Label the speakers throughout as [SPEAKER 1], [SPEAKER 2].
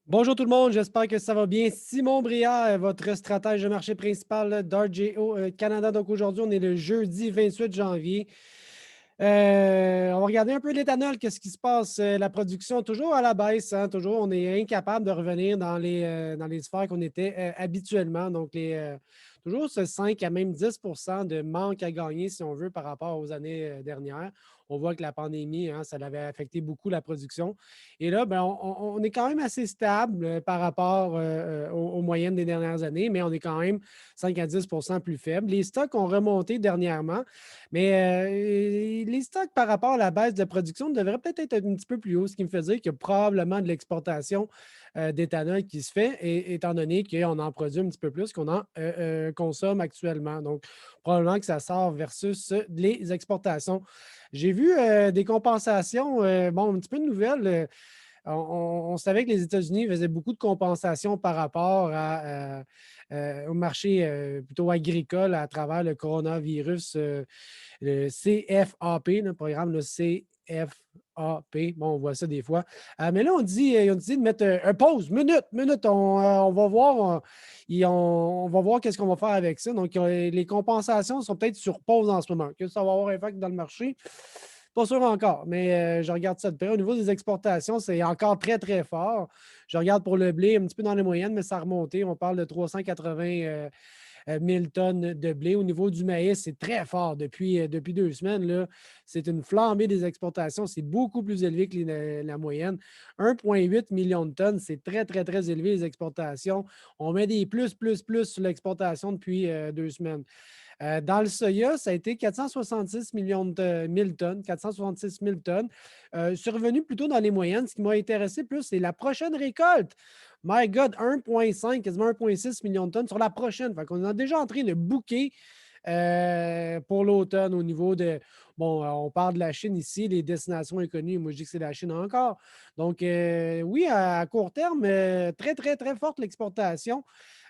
[SPEAKER 1] Bonjour tout le monde, j'espère que ça va bien. Simon Briard, votre stratège de marché principal d'RJO Canada. Donc aujourd'hui, on est le jeudi 28 janvier. On va regarder un peu l'éthanol, qu'est-ce qui se passe. La production, toujours à la baisse, hein, toujours, on est incapable de revenir dans les sphères qu'on était habituellement. Donc, toujours ce 5 à même 10 de manque à gagner, si on veut, par rapport aux années dernières. On voit que la pandémie, hein, ça avait affecté beaucoup la production. Et là, ben, on est quand même assez stable par rapport aux moyennes des dernières années, mais on est quand même 5 à 10 plus faible. Les stocks ont remonté dernièrement, mais les stocks par rapport à la baisse de production devraient peut-être être un petit peu plus haut, ce qui me fait dire qu'il y a probablement de l'exportation d'éthanol qui se fait, étant donné qu'on en produit un petit peu plus qu'on en consomme actuellement. Donc, probablement que ça sort versus les exportations. J'ai vu des compensations, bon, un petit peu de nouvelles. On savait que les États-Unis faisaient beaucoup de compensations par rapport au marché plutôt agricole à travers le coronavirus, le CFAP, le programme le CFAP. Bon, on voit ça des fois. Mais là, ils ont dit de mettre un pause, minute, on va voir, on va voir qu'est-ce qu'on va faire avec ça. Donc, les compensations sont peut-être sur pause en ce moment. Que ça va avoir un effet dans le marché? Pas sûr encore, mais je regarde ça de près. Au niveau des exportations, c'est encore très, très fort. Je regarde pour le blé un petit peu dans les moyennes, mais ça a remonté. On parle de 380 000 tonnes de blé. Au niveau du maïs, c'est très fort depuis 2 semaines. Là, c'est une flambée des exportations. C'est beaucoup plus élevé que la moyenne. 1,8 million de tonnes, c'est très, très, très élevé les exportations. On met des plus sur l'exportation depuis 2 semaines. Dans le soya, ça a été 466 millions de 1000 tonnes, 466 000 tonnes. Survenu plutôt dans les moyennes. Ce qui m'a intéressé plus, c'est la prochaine récolte. My God, 1,5, quasiment 1,6 million de tonnes sur la prochaine. Fait qu'on a déjà en train de booker pour l'automne au niveau de. Bon, on parle de la Chine ici, les destinations inconnues. Moi, je dis que c'est la Chine encore. Donc, oui, à court terme, très, très, très forte l'exportation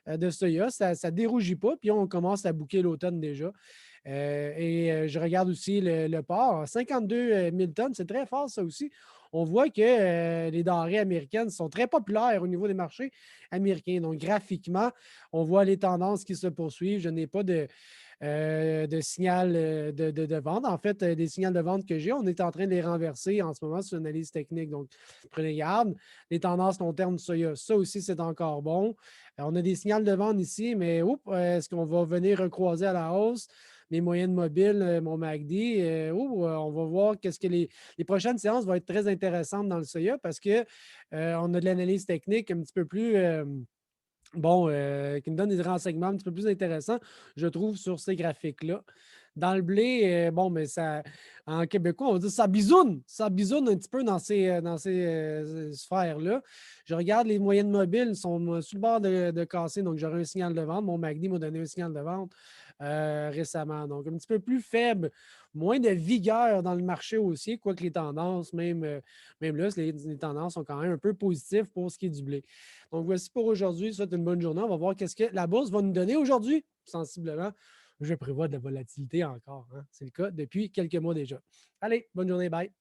[SPEAKER 1] de soya. Ça ne dérougit pas. Puis on commence à bouquer l'automne déjà. Je regarde aussi le porc. 52 000 tonnes, c'est très fort ça aussi. On voit que les denrées américaines sont très populaires au niveau des marchés américains. Donc, graphiquement, on voit les tendances qui se poursuivent. Je n'ai pas de signal de vente. En fait, des signaux de vente que j'ai, on est en train de les renverser en ce moment sur l'analyse technique. Donc, prenez garde. Les tendances long terme du soya, ça aussi, c'est encore bon. On a des signaux de vente ici, mais est-ce qu'on va venir recroiser à la hausse? Mes moyennes mobiles, mon MACD, on va voir qu'est-ce que les prochaines séances vont être très intéressantes dans le soya parce qu'on a de l'analyse technique un petit peu plus bon, qui me donne des renseignements un petit peu plus intéressants, je trouve, sur ces graphiques-là. Dans le blé, bon, mais ça, en québécois, on va dire ça bisoune un petit peu dans ces sphères-là. Je regarde les moyennes mobiles, sont sur le bord de casser, donc j'aurai un signal de vente. Mon MACD m'a donné un signal de vente récemment. Donc, un petit peu plus faible, moins de vigueur dans le marché aussi, quoique les tendances, même là, les tendances sont quand même un peu positives pour ce qui est du blé. Donc, voici pour aujourd'hui. Souhaite une bonne journée. On va voir qu'est-ce que la bourse va nous donner aujourd'hui, sensiblement. Je prévois de la volatilité encore, hein. C'est le cas depuis quelques mois déjà. Allez, bonne journée. Bye.